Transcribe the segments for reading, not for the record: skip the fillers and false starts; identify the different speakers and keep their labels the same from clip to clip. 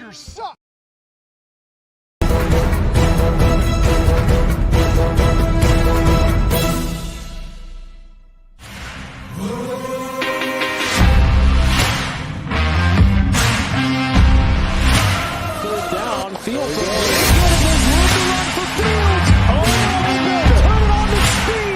Speaker 1: Packers suck.
Speaker 2: Third down, Fields. There's room to run for Fields. Oh, turn it on to speed.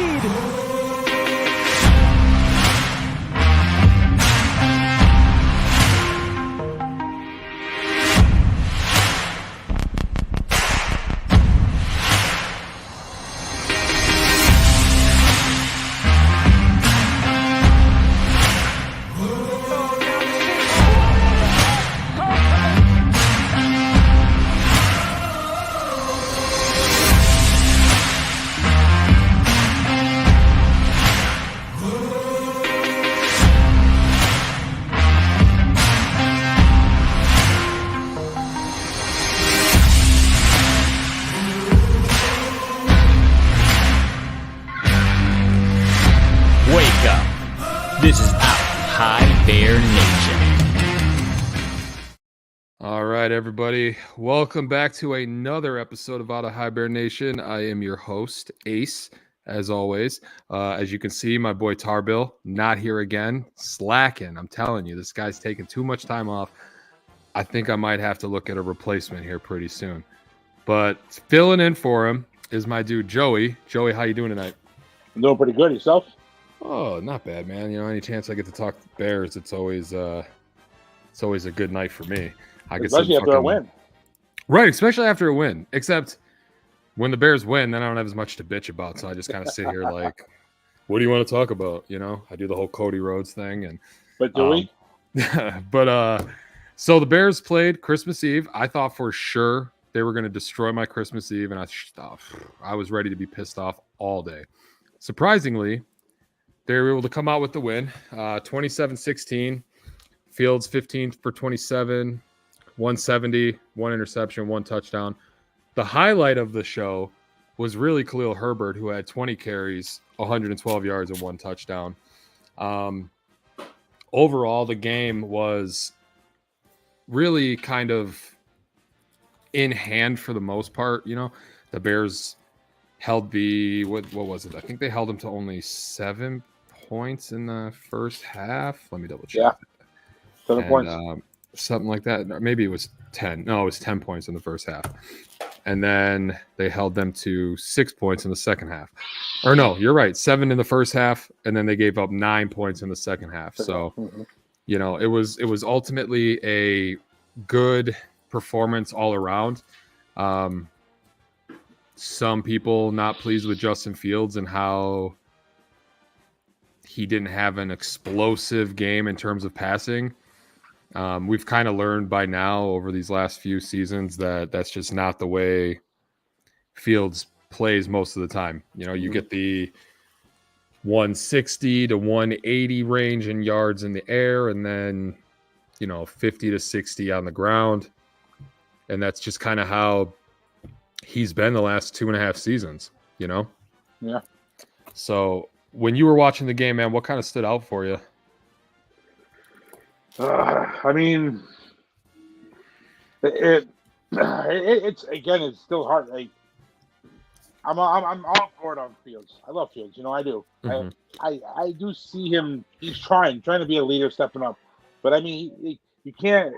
Speaker 3: Wake up. This is Out High Bear Nation.
Speaker 4: All right, everybody. Welcome back to another episode of Out of High Bear Nation. I am your host, Ace, as always. As you can see, my boy Tarbill, not here again, slacking. I'm telling you, this guy's taking too much time off. I think I might have to look at a replacement here pretty soon. But filling in for him is my dude, Joey. Joey, how you doing tonight?
Speaker 5: I'm doing pretty good. Yourself?
Speaker 4: Oh, not bad, man. You know, any chance I get to talk Bears, it's always a good night for me.
Speaker 5: Especially after a win.
Speaker 4: Right, especially after a win. Except when the Bears win, then I don't have as much to bitch about. So I just kind of sit here like, what do you want to talk about? You know, I do the whole Cody Rhodes thing.
Speaker 5: But do we?
Speaker 4: So the Bears played Christmas Eve. I thought for sure they were going to destroy my Christmas Eve, and I was ready to be pissed off all day. Surprisingly, they were able to come out with the win, 27-16. Fields 15 for 27, 170, one interception, one touchdown. The highlight of the show was really Khalil Herbert, who had 20 carries, 112 yards, and one touchdown. Overall, the game was really kind of in hand for the most part. You know, the Bears held what was it? I think they held them to only 7 points in the first half. Let me double check.
Speaker 5: Yeah. 7 points.
Speaker 4: Something like that. Maybe it was 10. No, it was 10 points in the first half. And then they held them to 6 points in the second half. Or no, you're right. 7 in the first half, and then they gave up 9 points in the second half. So, you know, it was ultimately a good performance all around. Some people not pleased with Justin Fields and how he didn't have an explosive game in terms of passing. We've kind of learned by now over these last few seasons that that's just not the way Fields plays most of the time. You know, you get the 160 to 180 range in yards in the air, and then, you know, 50 to 60 on the ground. And that's just kind of how he's been the last 2.5 seasons, you know?
Speaker 5: Yeah.
Speaker 4: So when you were watching the game, man, what kind of stood out for you?
Speaker 5: I mean, it's again, it's still hard. Like, I'm all for it on Fields. I love Fields. You know, I do.
Speaker 4: Mm-hmm.
Speaker 5: I do see him. He's trying to be a leader, stepping up. But I mean, you can't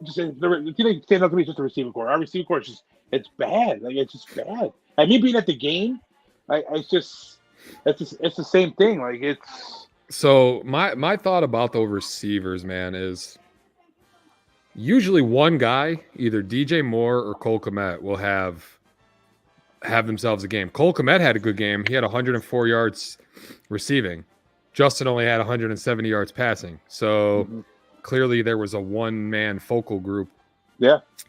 Speaker 5: just the team stand up to me just a receiving core. Our receiving core is just it's bad. Like it's just bad. And me being at the game, it's the same thing. Like it's.
Speaker 4: So my thought about the receivers, man, is usually one guy, either DJ Moore or Cole Kmet, will have themselves a game. Cole Kmet had a good game. He had 104 yards receiving. Justin only had 170 yards passing. So clearly there was a one-man focal group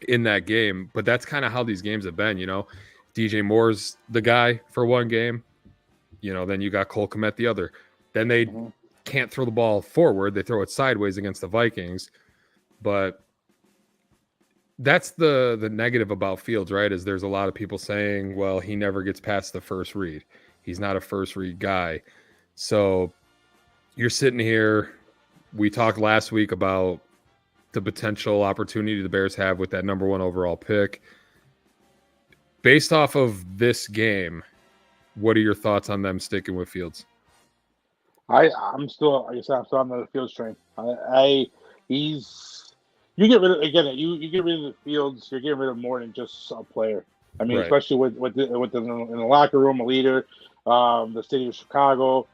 Speaker 4: in that game. But that's kind of how these games have been, you know. DJ Moore's the guy for one game. You know, then you got Cole Kmet the other. Then they can't throw the ball forward. They throw it sideways against the Vikings. But that's the negative about Fields, right? Is there's a lot of people saying, well, he never gets past the first read. He's not a first read guy. So you're sitting here. We talked last week about the potential opportunity the Bears have with that number 1 overall pick. Based off of this game, what are your thoughts on them sticking with Fields?
Speaker 5: I'm still, like I said, I'm still on the Fields train. You get rid of, again, you get rid of the Fields, you're getting rid of more than just a player. I mean,
Speaker 4: Right.
Speaker 5: especially with in the locker room, a leader, the city of Chicago.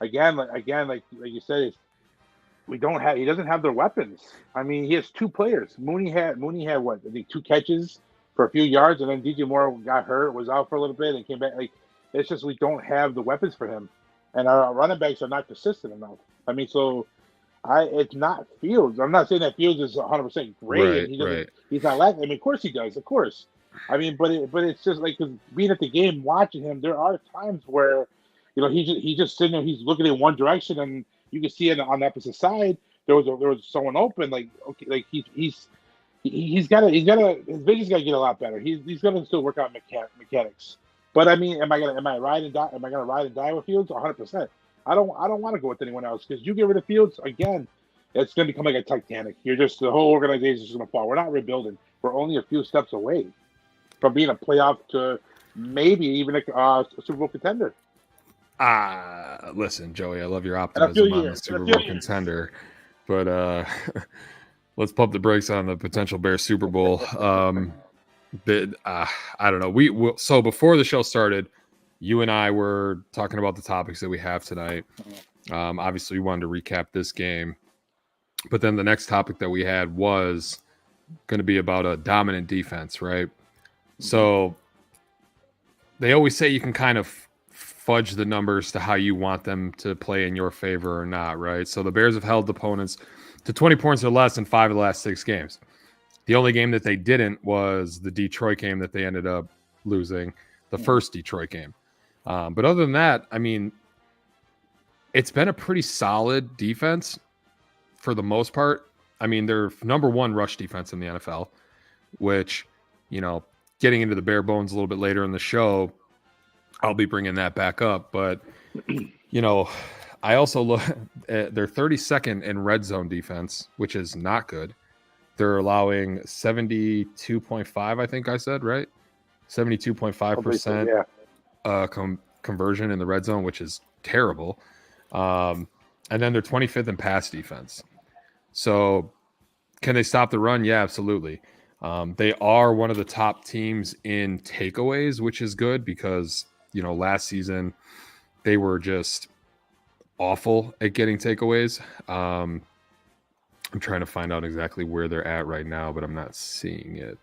Speaker 5: Again, like you said, he doesn't have their weapons. I mean, he has 2 players. Mooney had what, I think 2 catches for a few yards, and then DJ Moore got hurt, was out for a little bit, and came back. Like, it's just we don't have the weapons for him, and our running backs are not consistent enough. I mean, so it's not Fields. I'm not saying that Fields is 100% great.
Speaker 4: Right,
Speaker 5: And he doesn't.
Speaker 4: right.
Speaker 5: He's not lacking. I mean, of course he does. Of course. I mean, but it's just like, 'cause being at the game, watching him, there are times where, he's just sitting there, he's looking in one direction, and you can see it on the opposite side. There was someone open. Like, okay, like he's got to his vision's got to get a lot better. He's got to still work out mechanics. But I mean, am I gonna ride and die with Fields? 100%. I don't want to go with anyone else, because you get rid of Fields again, it's going to become like a Titanic. The whole organization is going to fall. We're not rebuilding. We're only a few steps away from being a playoff to maybe even a Super Bowl contender.
Speaker 4: Listen, Joey, I love your optimism on the Super Bowl contender, but let's pump the brakes on the potential Bears Super Bowl. I don't know. So before the show started, you and I were talking about the topics that we have tonight. Obviously, we wanted to recap this game, but then the next topic that we had was going to be about a dominant defense, right? So they always say you can kind of fudge the numbers to how you want them to play in your favor or not, right? So the Bears have held opponents to 20 points or less in 5 of the last 6 games. The only game that they didn't was the Detroit game that they ended up losing, the first Detroit game. But other than that, I mean, it's been a pretty solid defense for the most part. I mean, they're number 1 rush defense in the NFL, which, getting into the bare bones a little bit later in the show, I'll be bringing that back up. But, I also look at their 32nd in red zone defense, which is not good. They're allowing 72.5, I think I said, right? 72.5%. Conversion in the red zone, which is terrible. And then they're 25th in pass defense. So can they stop the run? Yeah, absolutely. They are one of the top teams in takeaways, which is good because, last season they were just awful at getting takeaways. I'm trying to find out exactly where they're at right now, but I'm not seeing it.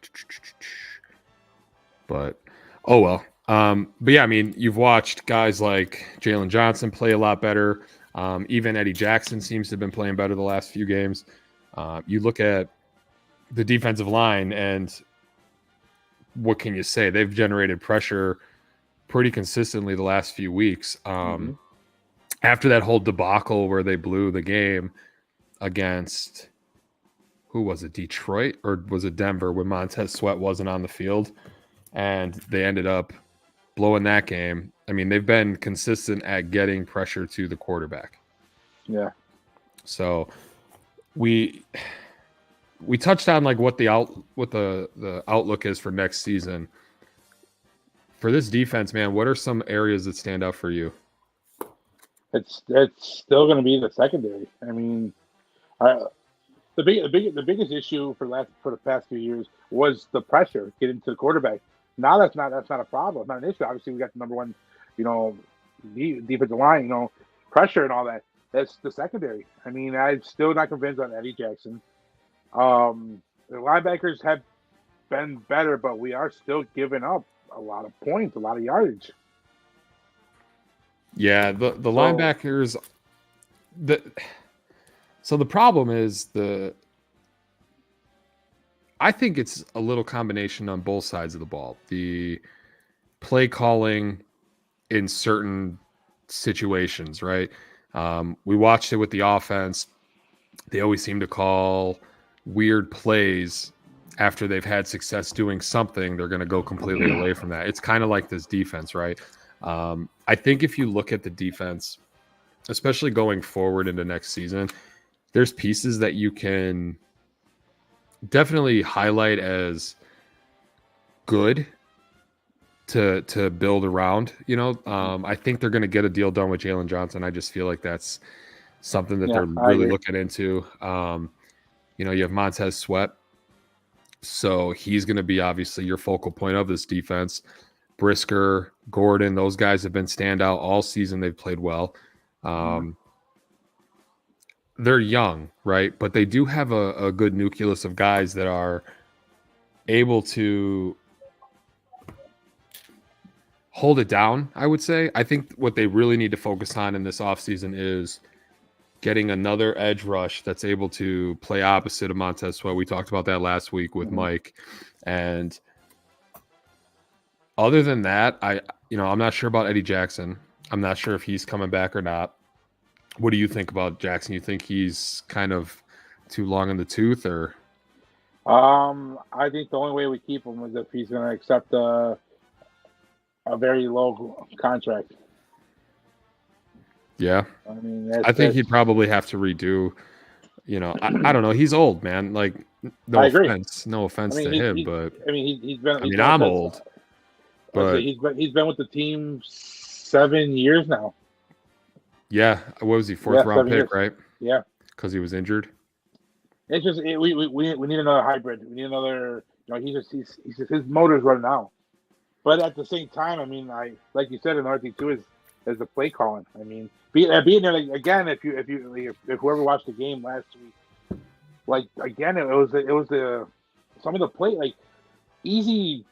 Speaker 4: But, oh well. But yeah, I mean, you've watched guys like Jalen Johnson play a lot better. Even Eddie Jackson seems to have been playing better the last few games. You look at the defensive line, and what can you say? They've generated pressure pretty consistently the last few weeks. After that whole debacle where they blew the game against, who was it, Detroit, or was it Denver, when Montez Sweat wasn't on the field, and they ended up blowing that game. I mean, they've been consistent at getting pressure to the quarterback.
Speaker 5: Yeah.
Speaker 4: So we touched on like what the outlook is for next season. For this defense, man, what are some areas that stand out for you?
Speaker 5: It's still going to be the secondary. I mean, the biggest issue for the past few years was the pressure getting to the quarterback. Now that's not a problem. It's not an issue. Obviously, we got the number 1, defensive line, pressure and all that. That's the secondary. I mean, I'm still not convinced on Eddie Jackson. The linebackers have been better, but we are still giving up a lot of points, a lot of yardage.
Speaker 4: Yeah, the linebackers. So the problem is I think it's a little combination on both sides of the ball. The play calling in certain situations, right? We watched it with the offense. They always seem to call weird plays after they've had success doing something. They're going to go completely away from that. It's kind of like this defense, right? I think if you look at the defense, especially going forward into next season, there's pieces that you can definitely highlight as good to build around. I think they're going to get a deal done with Jalen Johnson. I just feel like that's something that
Speaker 5: Yeah,
Speaker 4: they're
Speaker 5: I
Speaker 4: really
Speaker 5: agree.
Speaker 4: looking into. You have Montez Sweat, so he's going to be obviously your focal point of this defense. Brisker, Gordon, those guys have been standout all season. They've played well. They're young, right? But they do have a good nucleus of guys that are able to hold it down, I would say. I think what they really need to focus on in this offseason is getting another edge rush that's able to play opposite of Montez Sweat. We talked about that last week with Mike. And other than that, I'm not sure about Eddie Jackson. I'm not sure if he's coming back or not. What do you think about Jackson? You think he's kind of too long in the tooth, or?
Speaker 5: I think the only way we keep him is if he's going to accept a very low contract.
Speaker 4: Yeah.
Speaker 5: I mean,
Speaker 4: I think he'd probably have to redo. I don't know. He's old, man. Like, no offense to him, but
Speaker 5: he's been.
Speaker 4: I'm old, but
Speaker 5: he's been with the team 7 years now.
Speaker 4: Yeah, what was he? Fourth round pick,
Speaker 5: years.
Speaker 4: Right?
Speaker 5: Yeah,
Speaker 4: because he was injured.
Speaker 5: It's just we need another hybrid. We need another. He's his motor's running out. But at the same time, I mean, like you said, another thing too is the play calling. I mean, being there again. If whoever watched the game last week, like again, it was the some of the play easy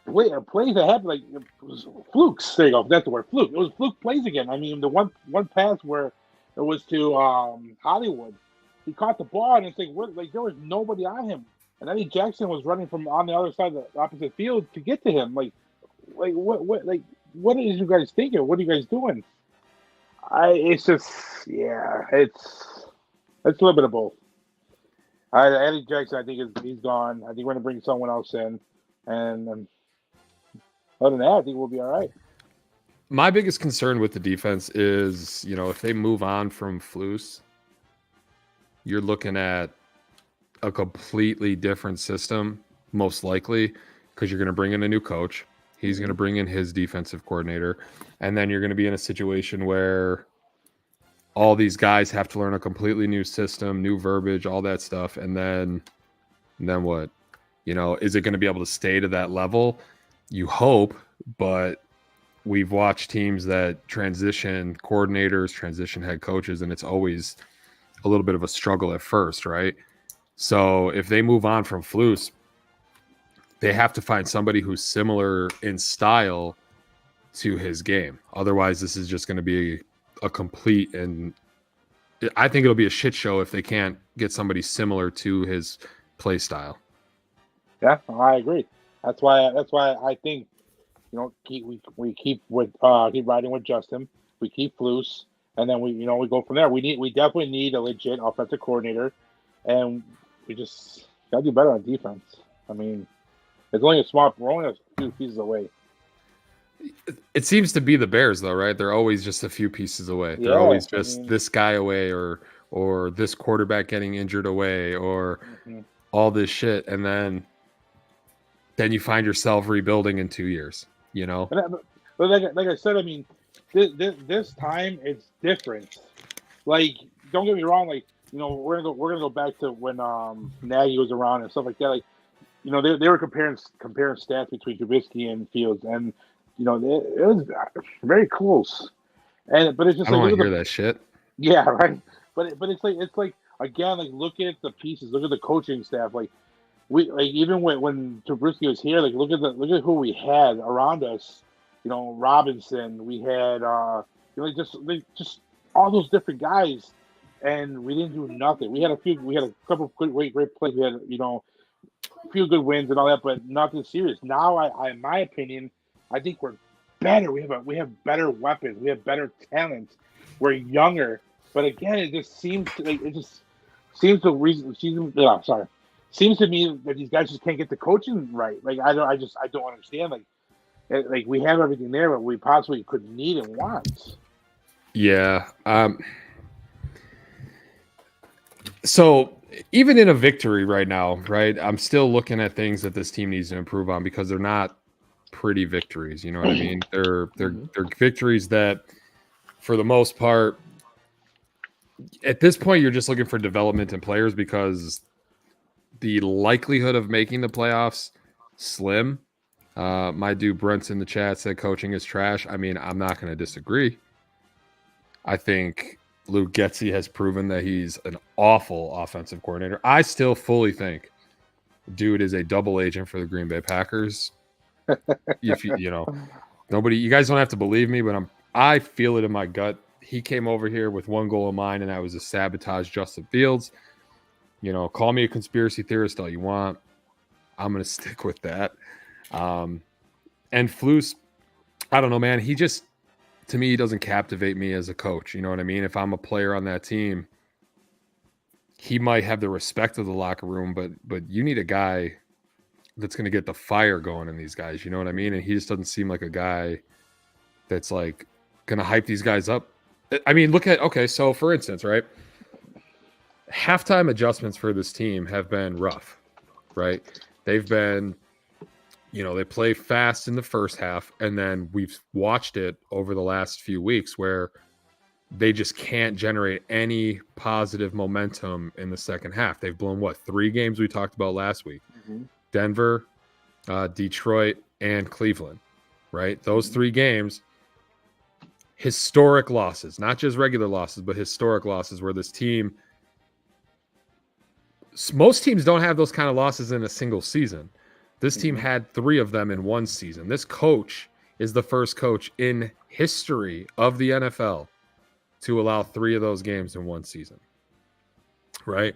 Speaker 5: plays that happened, it was flukes. There you go. That's the word, fluke. It was fluke plays again. I mean, the one pass where it was to Hollywood, he caught the ball and it's there was nobody on him, and Eddie Jackson was running from on the other side of the opposite field to get to him. What is you guys thinking? What are you guys doing? It's just it's a little bit of both. Eddie Jackson, I think he's gone. I think we're gonna bring someone else in, and other than that, I think we'll be all right.
Speaker 4: My biggest concern with the defense is, if they move on from Flus, you're looking at a completely different system, most likely, because you're going to bring in a new coach. He's going to bring in his defensive coordinator. And then you're going to be in a situation where all these guys have to learn a completely new system, new verbiage, all that stuff. And then what? Is it going to be able to stay to that level? You hope, but we've watched teams that transition coordinators, transition head coaches, and it's always a little bit of a struggle at first, right? So if they move on from Flus, they have to find somebody who's similar in style to his game. Otherwise, this is just going to be a complete, and I think it'll be a shit show if they can't get somebody similar to his play style.
Speaker 5: Yeah, I agree. That's why I think we keep riding with Justin. We keep Flus, and then we go from there. We definitely need a legit offensive coordinator, and we just gotta do better on defense. I mean, we're only a few pieces away.
Speaker 4: It seems to be the Bears, though, right? They're always just a few pieces away. They're always just this guy away, or this quarterback getting injured away, or all this shit, and then you find yourself rebuilding in 2 years.
Speaker 5: But like I said, I mean, this time it's different. Don't get me wrong. We're gonna go back to when Nagy was around and stuff like that. They were comparing stats between Trubisky and Fields, and it was very close. But it's just
Speaker 4: I don't want to hear that shit.
Speaker 5: Yeah, right. But it's like again, look at the pieces, look at the coaching staff, we even when Trubisky was here, look at who we had around us. Robinson. We had just all those different guys, and we didn't do nothing. We had a couple of great plays. We had a few good wins and all that, but nothing serious. Now, I in my opinion, I think we're better. We have better weapons. We have better talent. We're younger, but again, it just seems seems to me that these guys just can't get the coaching right. I don't understand. We have everything there, but we possibly could need and want.
Speaker 4: Yeah. So even in a victory right now, right? I'm still looking at things that this team needs to improve on because they're not pretty victories. You know what I mean? They're victories that, for the most part, at this point, you're just looking for development in players because the likelihood of making the playoffs slim. My dude Brent's in the chat said coaching is trash. I mean, I'm not going to disagree. I think Luke Getsy has proven that he's an awful offensive coordinator. I still fully think dude is a double agent for the Green Bay Packers. If you know, nobody, you guys don't have to believe me, but I feel it in my gut. He came over here with one goal in mind, and that was to sabotage Justin Fields. You know, call me a conspiracy theorist all you want. I'm going to stick with that. And Flus, I don't know, man. He just, to me, he doesn't captivate me as a coach. You know what I mean? If I'm a player on that team, he might have the respect of the locker room, but you need a guy that's going to get the fire going in these guys. You know what I mean? And he just doesn't seem like a guy that's like going to hype these guys up. I mean, okay, so for instance, right? Halftime adjustments for this team have been rough, right? They've been, they play fast in the first half, and then we've watched it over the last few weeks where they just can't generate any positive momentum in the second half. They've blown, 3 games we talked about last week? Mm-hmm. Denver, Detroit, and Cleveland, right? Those 3 games, historic losses, not just regular losses, but historic losses where this team, most teams don't have those kind of losses in a single season. This team had 3 of them in one season. This coach is the first coach in history of the NFL to allow 3 of those games in one season, right?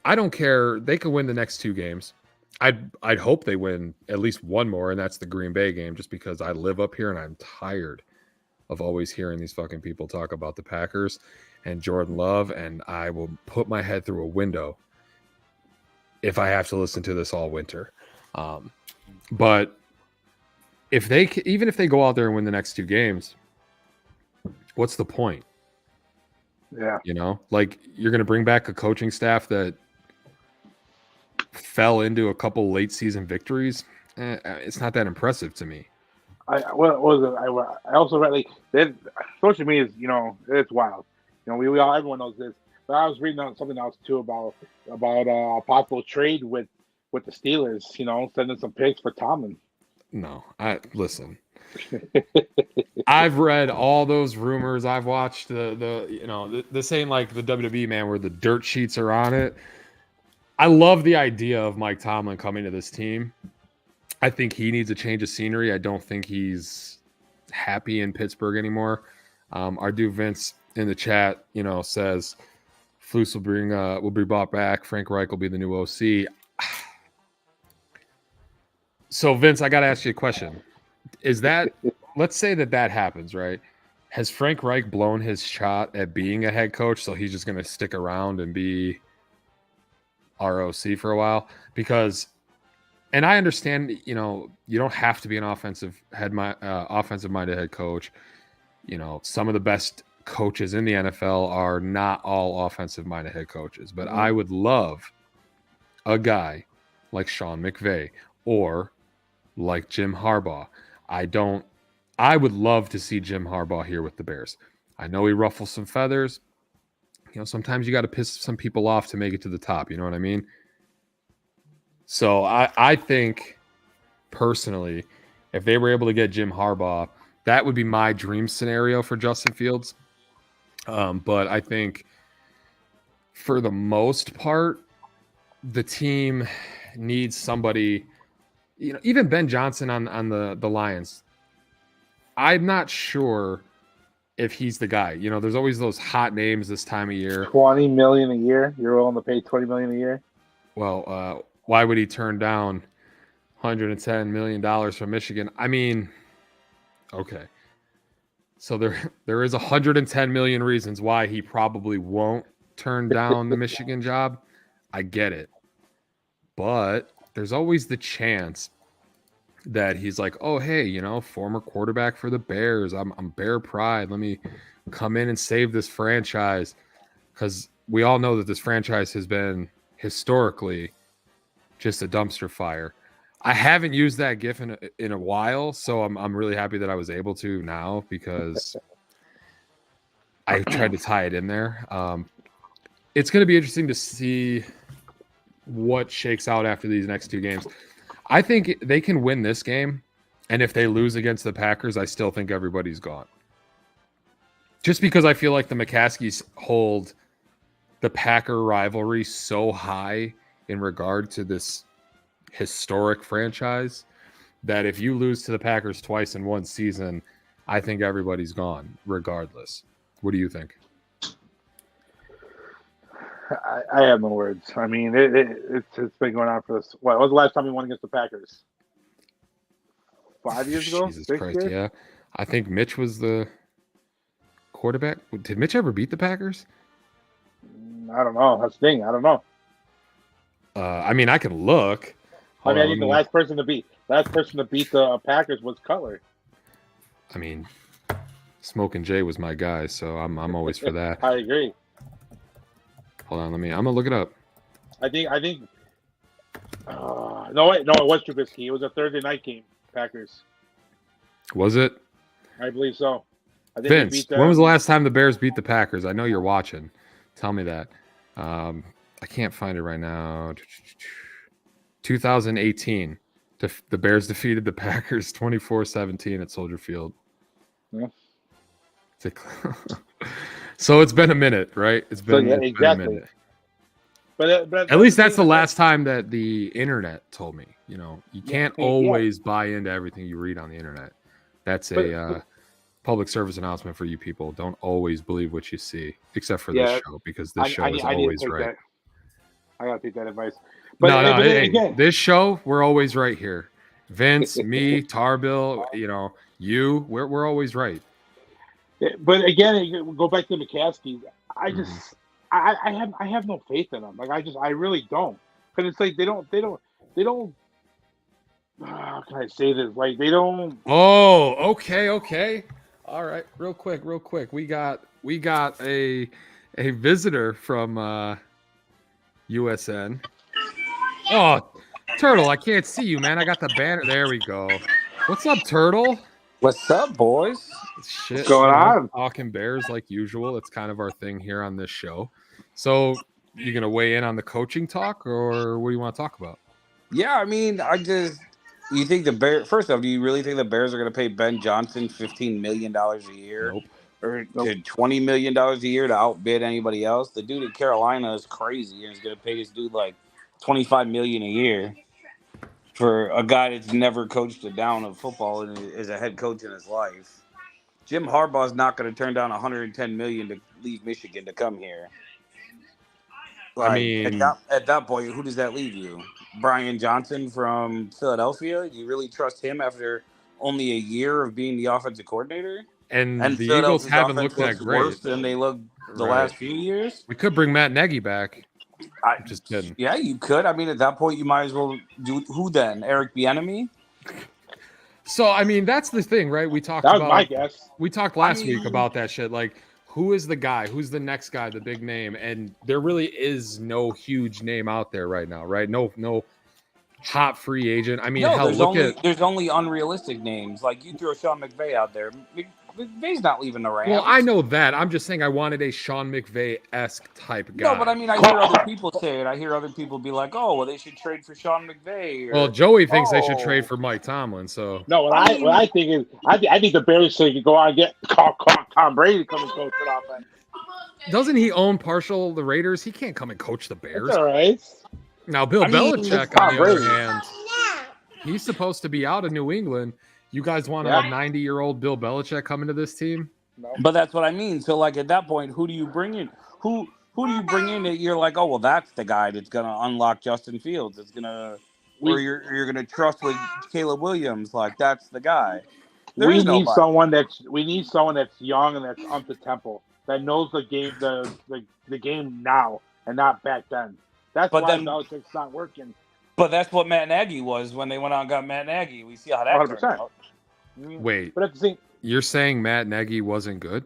Speaker 4: I don't care. They could win the next 2 games. I'd hope they win at least one more, and that's the Green Bay game, just because I live up here and I'm tired of always hearing these fucking people talk about the Packers and Jordan Love, and I will put my head through a window if I have to listen to this all winter. But even if they go out there and win the next 2 games, what's the point?
Speaker 5: Yeah.
Speaker 4: Like, you're going to bring back a coaching staff that fell into a couple late season victories. It's not that impressive to me.
Speaker 5: I also read, like, social media is, it's wild. Everyone knows this. But I was reading on something else too about a possible trade with the Steelers. Sending some picks for Tomlin.
Speaker 4: No, listen. I've read all those rumors. I've watched this ain't like the WWE, man, where the dirt sheets are on it. I love the idea of Mike Tomlin coming to this team. I think he needs a change of scenery. I don't think he's happy in Pittsburgh anymore. Our dude Vince in the chat, says Flus will be brought back. Frank Reich will be the new OC. So Vince, I got to ask you a question. Is that, let's say that happens, right? Has Frank Reich blown his shot at being a head coach, so he's just going to stick around and be ROC for a while? Because, and I understand, you don't have to be an offensive-minded head coach. Some of the best coaches in the NFL are not all offensive-minded head coaches. But I would love a guy like Sean McVay or like Jim Harbaugh. I would love to see Jim Harbaugh here with the Bears. I know he ruffles some feathers. Sometimes you got to piss some people off to make it to the top. You know what I mean? So I think personally, if they were able to get Jim Harbaugh, that would be my dream scenario for Justin Fields. But I think for the most part, the team needs somebody, even Ben Johnson on the Lions. I'm not sure if he's the guy. There's always those hot names this time of year.
Speaker 5: $20 million a year. You're willing to pay $20 million a year?
Speaker 4: Well, why would he turn down $110 million from Michigan? I mean, okay. So there is 110 million reasons why he probably won't turn down the Michigan job. I get it. But there's always the chance that he's like, oh, hey, former quarterback for the Bears. I'm Bear Pride. Let me come in and save this franchise. Because we all know that this franchise has been historically just a dumpster fire. I haven't used that GIF in a while, so I'm really happy that I was able to now because I tried to tie it in there. It's going to be interesting to see what shakes out after these next two games. I think they can win this game, and if they lose against the Packers, I still think everybody's gone. Just because I feel like the McCaskies hold the Packer rivalry so high in regard to this historic franchise that if you lose to the Packers twice in one season, I think everybody's gone regardless. What do you think?
Speaker 5: I have no words. I mean, it's been going on for this. What was the last time we won against the Packers? 5 years ago?
Speaker 4: Jesus Christ, yeah. I think Mitch was the quarterback. Did Mitch ever beat the Packers?
Speaker 5: I don't know. That's the thing. I don't know.
Speaker 4: I mean, I can look.
Speaker 5: I think the last person to beat the Packers was Cutler.
Speaker 4: I mean, Smoking Jay was my guy, so I'm always for that.
Speaker 5: I agree.
Speaker 4: Hold on, I'm gonna look it up.
Speaker 5: I think. No, it was Trubisky. It was a Thursday night game. Packers.
Speaker 4: Was it?
Speaker 5: I believe so. I think
Speaker 4: Vince, when was the last time the Bears beat the Packers? I know you're watching. Tell me that. I can't find it right now. 2018. The Bears defeated the Packers 24-17 at Soldier Field.
Speaker 5: Yeah.
Speaker 4: So it's been a minute, right? It's been a minute.
Speaker 5: But
Speaker 4: at least that's the last time that the internet told me. You know, you can't always buy into everything you read on the internet. That's a public service announcement for you people. Don't always believe what you see, except for this show, because this show is always right.
Speaker 5: I gotta take that advice.
Speaker 4: But this show, we're always right here. Vince, me, Tarbill, we're always right.
Speaker 5: But again, go back to McCaskey. I have no faith in them. Like I really don't. Because it's like they don't. How can I say this? Like they don't.
Speaker 4: Oh, okay. All right, real quick. We got a visitor from USN. Oh, Turtle, I can't see you, man. I got the banner. There we go. What's up, Turtle?
Speaker 1: What's up, boys?
Speaker 4: Shit,
Speaker 5: what's going on?
Speaker 4: Talking Bears like usual. It's kind of our thing here on this show. So, you gonna weigh in on the coaching talk, or what do you want to talk about?
Speaker 1: Yeah, I mean, you think the Bears? First off, do you really think the Bears are going to pay Ben Johnson $15 million a year, or $20 million a year to outbid anybody else? The dude at Carolina is crazy, and is going to pay this dude like $25 million a year for a guy that's never coached a down of football and is a head coach in his life. Jim Harbaugh's not going to turn down $110 million to leave Michigan to come here. Like, I mean, at that point, who does that leave you? Brian Johnson from Philadelphia? You really trust him after only a year of being the offensive coordinator?
Speaker 4: And the Eagles haven't looked that great.
Speaker 1: Worse than they looked the last few years.
Speaker 4: We could bring Matt Nagy back. Just kidding.
Speaker 1: Yeah, you could. I mean, at that point, you might as well do who then? Eric Bieniemy?
Speaker 4: So, I mean, that's the thing, right? We talked
Speaker 5: about my guess.
Speaker 4: We talked last week about that shit. Like, who is the guy? Who's the next guy, the big name? And there really is no huge name out there right now, right? No hot free agent. I mean,
Speaker 1: there's only unrealistic names. Like, you throw Sean McVay out there. McVay's not leaving the Rams.
Speaker 4: Well, I know that. I'm just saying I wanted a Sean McVay-esque type guy.
Speaker 1: No, but I mean, I hear other people say it. I hear other people be like, "Oh, well, they should trade for Sean McVay."
Speaker 4: Well, Joey thinks they should trade for Mike Tomlin. So
Speaker 5: what I think is, I think the Bears should go out and get Tom Brady to come and coach the offense.
Speaker 4: Doesn't he own partial the Raiders? He can't come and coach the Bears.
Speaker 5: That's all right.
Speaker 4: Now, Belichick, on the other hand, he's supposed to be out of New England. You guys want a 90-year-old Bill Belichick coming to this team?
Speaker 5: No.
Speaker 1: But that's what I mean. So, like, at that point, who do you bring in? Who do you bring in that you're like, oh, well, that's the guy that's going to unlock Justin Fields. It's going to – or you're going to trust with Caleb Williams. Like, that's the guy.
Speaker 5: We need someone that's young and that's up the tempo, that knows the game the game now and not back then. That's why Belichick's not working.
Speaker 1: But that's what Matt Nagy was when they went out and got Matt Nagy. We see how that
Speaker 5: 100%.
Speaker 1: turned out.
Speaker 4: Wait,
Speaker 5: but at the same,
Speaker 4: you're saying Matt Nagy wasn't good?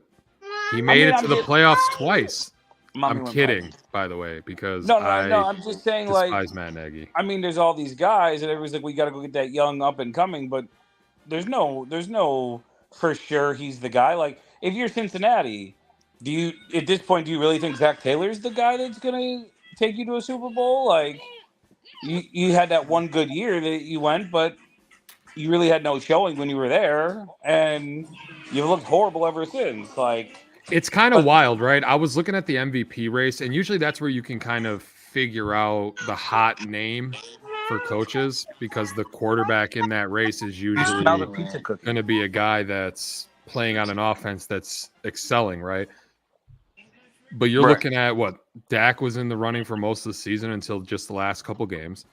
Speaker 4: He made it to the playoffs twice. I'm kidding, by the way, because
Speaker 1: No. I'm just saying, like,
Speaker 4: despise Matt Nagy.
Speaker 1: I mean, there's all these guys, and everyone's like, we got to go get that young up and coming, but there's no for sure he's the guy. Like, if you're Cincinnati, do you at this point do you really think Zach Taylor's the guy that's gonna take you to a Super Bowl? Like, you had that one good year that you went, but you really had no showing when you were there, and you've looked horrible ever since. Like,
Speaker 4: It's kind of wild, right? I was looking at the MVP race, and usually that's where you can kind of figure out the hot name for coaches, because the quarterback in that race is usually
Speaker 1: smell the pizza cookie.
Speaker 4: going to be a guy that's playing on an offense that's excelling, right? But you're
Speaker 1: Right.
Speaker 4: looking at what Dak was in the running for most of the season until just the last couple games.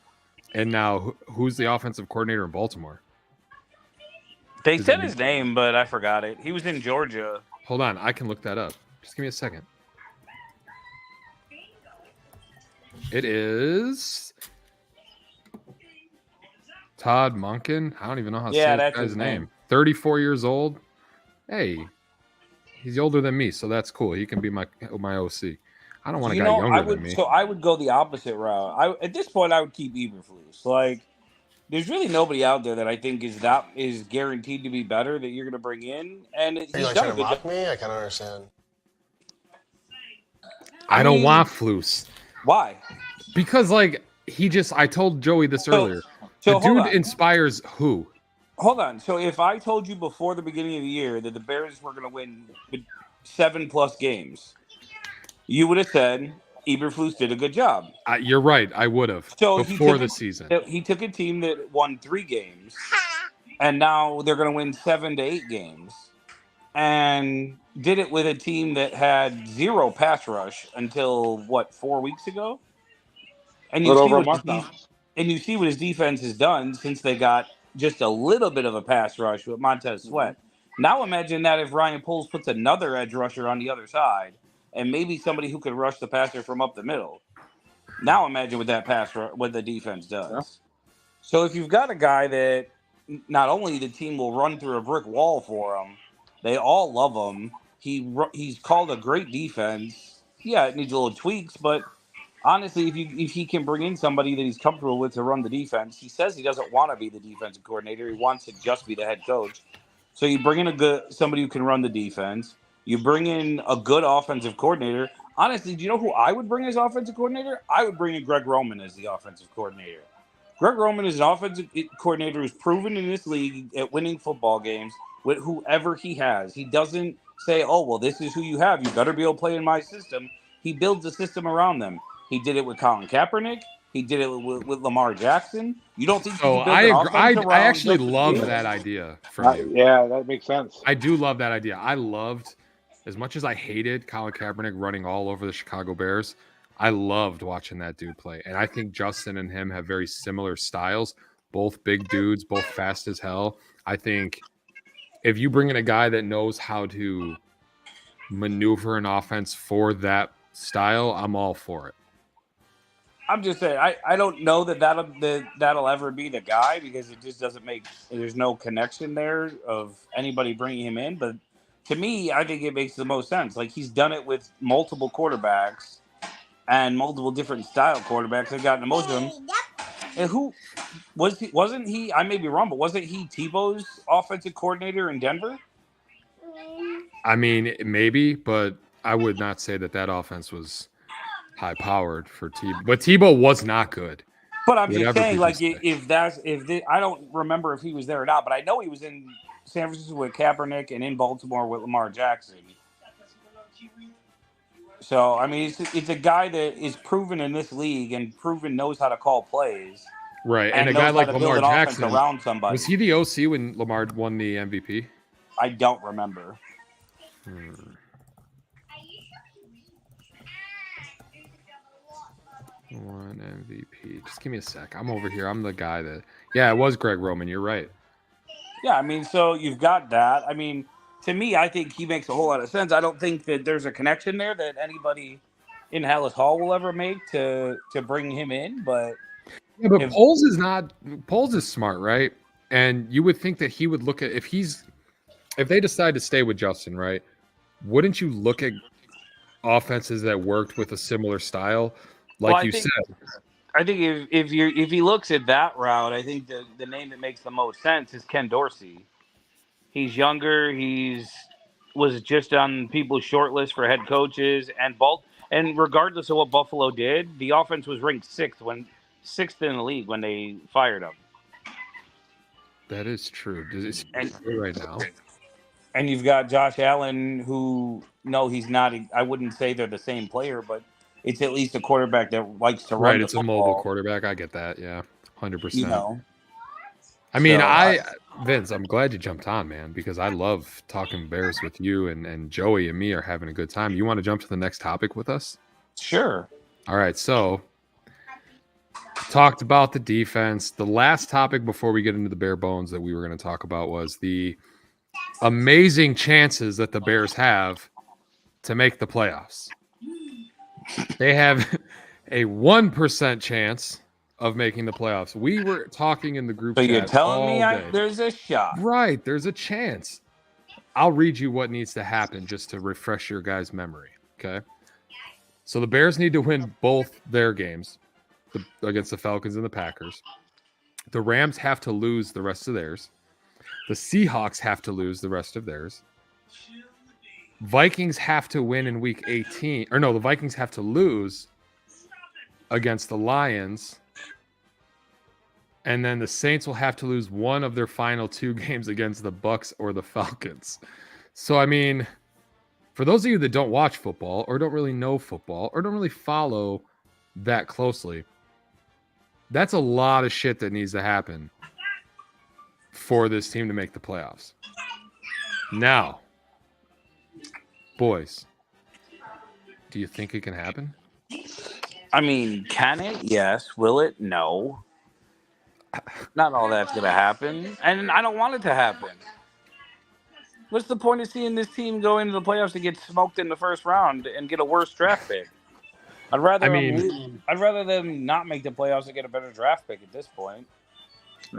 Speaker 4: And now who's the offensive coordinator in Baltimore?
Speaker 1: They said his name, but I forgot it. He was in Georgia.
Speaker 4: Hold on, I can look that up. Just give me a second. It is Todd Monken. I don't even know how to say this
Speaker 1: that's
Speaker 4: guy's
Speaker 1: his
Speaker 4: name. 34 years old. Hey, he's older than me, so that's cool. He can be my OC. I don't want a guy younger than me.
Speaker 1: So I would go the opposite route. At this point, I would keep Eberflus. Like, there's really nobody out there that I think is guaranteed to be better that you're going to bring in. And
Speaker 6: Are
Speaker 1: he's
Speaker 6: you like
Speaker 1: done
Speaker 6: trying
Speaker 1: a
Speaker 6: to
Speaker 1: good
Speaker 6: mock
Speaker 1: job.
Speaker 6: me? I can't understand.
Speaker 4: I don't want Flus.
Speaker 1: Why?
Speaker 4: Because, like, I told Joey this earlier. The
Speaker 1: hold
Speaker 4: dude
Speaker 1: on.
Speaker 4: inspires who?
Speaker 1: Hold on. So if I told you before the beginning of the year that the Bears were going to win 7+ games, you would have said Eberflus did a good job.
Speaker 4: You're right. I would have before the season.
Speaker 1: He took a team that won 3 games, and now they're going to win 7 to 8 games, and did it with a team that had 0 pass rush until 4 weeks ago. And you see what his defense has done since they got just a little bit of a pass rush with Montez Sweat. Now imagine that if Ryan Poles puts another edge rusher on the other side, and maybe somebody who could rush the passer from up the middle. Now imagine what the defense does. Yeah. So if you've got a guy that not only the team will run through a brick wall for him, they all love him. He's called a great defense. Yeah, it needs a little tweaks, but honestly, if he can bring in somebody that he's comfortable with to run the defense, he says he doesn't want to be the defensive coordinator. He wants to just be the head coach. So you bring in somebody who can run the defense. You bring in a good offensive coordinator. Honestly, do you know who I would bring as offensive coordinator? I would bring in Greg Roman as the offensive coordinator. Greg Roman is an offensive coordinator who's proven in this league at winning football games with whoever he has. He doesn't say, oh, well, this is who you have. You better be able to play in my system. He builds a system around them. He did it with Colin Kaepernick. He did it with Lamar Jackson. You don't think?
Speaker 4: So I actually love that idea from you.
Speaker 5: Yeah, that makes sense.
Speaker 4: I do love that idea. I loved, as much as I hated Colin Kaepernick running all over the Chicago Bears, I loved watching that dude play. And I think Justin and him have very similar styles. Both big dudes, both fast as hell. I think if you bring in a guy that knows how to maneuver an offense for that style, I'm all for it.
Speaker 1: I'm just saying, I don't know that'll ever be the guy, because it just doesn't there's no connection there of anybody bringing him in. But to me, I think it makes the most sense. Like, he's done it with multiple quarterbacks and multiple different style quarterbacks. They've gotten the most of them. And who wasn't he? I may be wrong, but wasn't he Tebow's offensive coordinator in Denver?
Speaker 4: I mean, maybe, but I would not say that offense was high-powered for Tebow. But Tebow was not good.
Speaker 1: But I'm just saying, like, I don't remember if he was there or not, but I know he was in San Francisco with Kaepernick and in Baltimore with Lamar Jackson. So, I mean, it's a guy that is proven in this league and knows how to call plays.
Speaker 4: Right, and a guy like Lamar Jackson,
Speaker 1: around somebody.
Speaker 4: Was he the OC when Lamar won the MVP?
Speaker 1: I don't remember.
Speaker 4: One MVP. Just give me a sec. I'm over here. I'm the guy that... Yeah, it was Greg Roman. You're right.
Speaker 1: Yeah, I mean, so you've got that. I mean, to me, I think he makes a whole lot of sense. I don't think that there's a connection there that anybody in Hallis Hall will ever make to bring him in. But
Speaker 4: yeah, but Poles is not. Poles is smart, right? And you would think that he would look at if they decide to stay with Justin, right? Wouldn't you look at offenses that worked with a similar style, like you said.
Speaker 1: I think if he looks at that route, I think the name that makes the most sense is Ken Dorsey. He's younger. Was just on people's short list for head coaches, and regardless of what Buffalo did, the offense was ranked sixth in the league when they fired him.
Speaker 4: That is true. Does it right now?
Speaker 1: And you've got Josh Allen, who he's not. I wouldn't say they're the same player, but it's at least a quarterback that likes to run.
Speaker 4: Right,
Speaker 1: the
Speaker 4: it's
Speaker 1: football.
Speaker 4: a mobile quarterback. I get that. Yeah, 100%. I mean, Vince, I'm glad you jumped on, man, because I love talking Bears with you, and Joey and me are having a good time. You want to jump to the next topic with us?
Speaker 1: Sure.
Speaker 4: All right, so talked about the defense. The last topic before we get into the bare bones that we were going to talk about was the amazing chances that the Bears have to make the playoffs. They have a 1% chance of making the playoffs. We were talking in the group chat.
Speaker 1: So you're telling me
Speaker 4: there's
Speaker 1: a shot.
Speaker 4: Right, there's a chance. I'll read you what needs to happen just to refresh your guys' memory, okay? So the Bears need to win both their games against the Falcons and the Packers. The Rams have to lose the rest of theirs. The Seahawks have to lose the rest of theirs. Vikings have to win in week 18. Or no, the Vikings have to lose against the Lions. And then the Saints will have to lose one of their final 2 games against the Bucs or the Falcons. So, I mean, for those of you that don't watch football or don't really know football or don't really follow that closely, that's a lot of shit that needs to happen for this team to make the playoffs. Now, boys, do you think it can happen?
Speaker 1: I mean, can it? Yes. Will it? No. Not all that's going to happen. And I don't want it to happen. What's the point of seeing this team go into the playoffs to get smoked in the first round and get a worse draft pick? I'd rather them not make the playoffs and get a better draft pick at this point.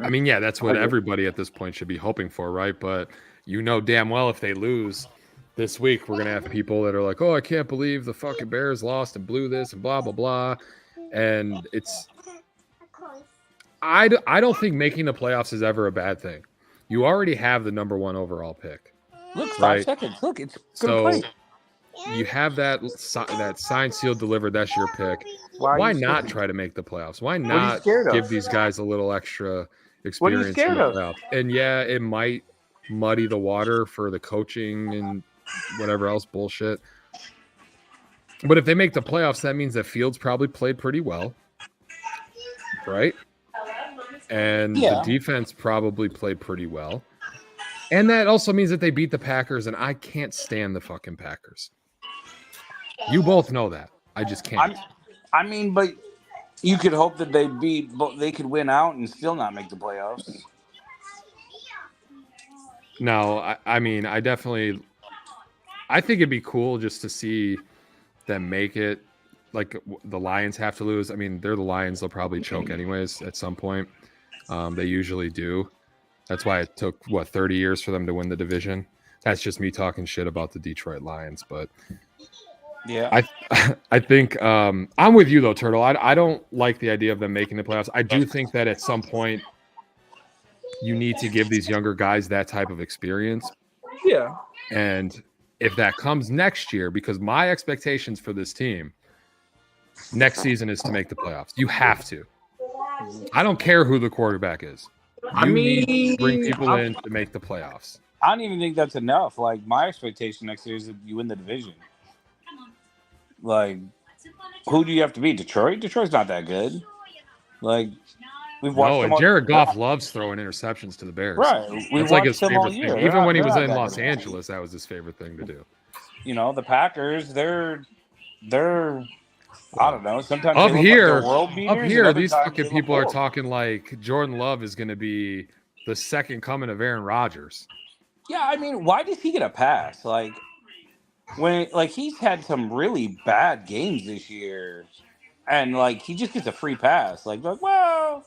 Speaker 4: I mean, yeah, that's what everybody at this point should be hoping for, right? But you know damn well if they lose this week, we're going to have people that are like, oh, I can't believe the fucking Bears lost and blew this and blah, blah, blah. And I don't think making the playoffs is ever a bad thing. You already have the number 1 overall pick.
Speaker 1: Look, 5 seconds. Look, it's
Speaker 4: so you have that signed, sealed, delivered. That's your pick. Why not try to make the playoffs? Why not give these guys a little extra experience in the playoffs? And yeah, it might muddy the water for the coaching and whatever else bullshit. But if they make the playoffs, that means that Fields probably played pretty well, right? And the defense probably played pretty well. And that also means that they beat the Packers, and I can't stand the fucking Packers. You both know that. I just can't.
Speaker 1: I mean, but you could hope that they could win out and still not make the playoffs.
Speaker 4: No, I mean, I think it'd be cool just to see them make it. Like the Lions have to lose. I mean, they're the Lions. They'll probably choke anyways at some point. They usually do. That's why it took, 30 years for them to win the division. That's just me talking shit about the Detroit Lions. But yeah, I think I'm with you, though, Turtle. I don't like the idea of them making the playoffs. I do think that at some point you need to give these younger guys that type of experience.
Speaker 1: Yeah.
Speaker 4: And if that comes next year, because my expectations for this team next season is to make the playoffs. You have to. I don't care who the quarterback is. You need to bring people in to make the playoffs.
Speaker 1: I don't even think that's enough. Like, my expectation next year is that you win the division. Like, who do you have to beat? Detroit? Detroit's not that good. Like, we've watched them all.
Speaker 4: Jared Goff loves throwing interceptions to the Bears.
Speaker 1: Right.
Speaker 4: It's like his favorite thing. Even when he was in Los Angeles, that was his favorite thing to do.
Speaker 1: You know, the Packers, they're I don't know. Sometimes
Speaker 4: up here,
Speaker 1: beaters,
Speaker 4: these fucking people are talking like Jordan Love is going to be the second coming of Aaron Rodgers.
Speaker 1: Yeah, I mean, why does he get a pass? Like, he's had some really bad games this year, and like he just gets a free pass. Like well,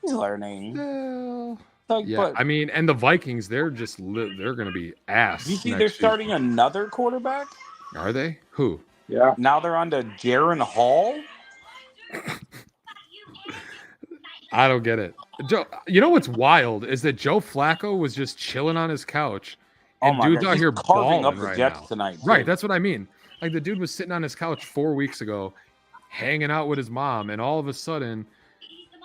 Speaker 1: he's learning.
Speaker 4: Yeah, I mean, and the Vikings, they're going to be ass.
Speaker 1: You see, they're starting another quarterback.
Speaker 4: Are they? Who?
Speaker 5: Yeah.
Speaker 1: Now they're on to Jaron Hall.
Speaker 4: I don't get it. Joe, you know what's wild is that Joe Flacco was just chilling on his couch,
Speaker 1: Oh
Speaker 4: and
Speaker 1: my
Speaker 4: dude's
Speaker 1: God,
Speaker 4: out
Speaker 1: he's
Speaker 4: here
Speaker 1: carving up
Speaker 4: balling
Speaker 1: the
Speaker 4: right
Speaker 1: Jets
Speaker 4: now.
Speaker 1: tonight.
Speaker 4: Right,
Speaker 1: too.
Speaker 4: that's what I mean. Like the dude was sitting on his couch 4 weeks ago, hanging out with his mom, and all of a sudden,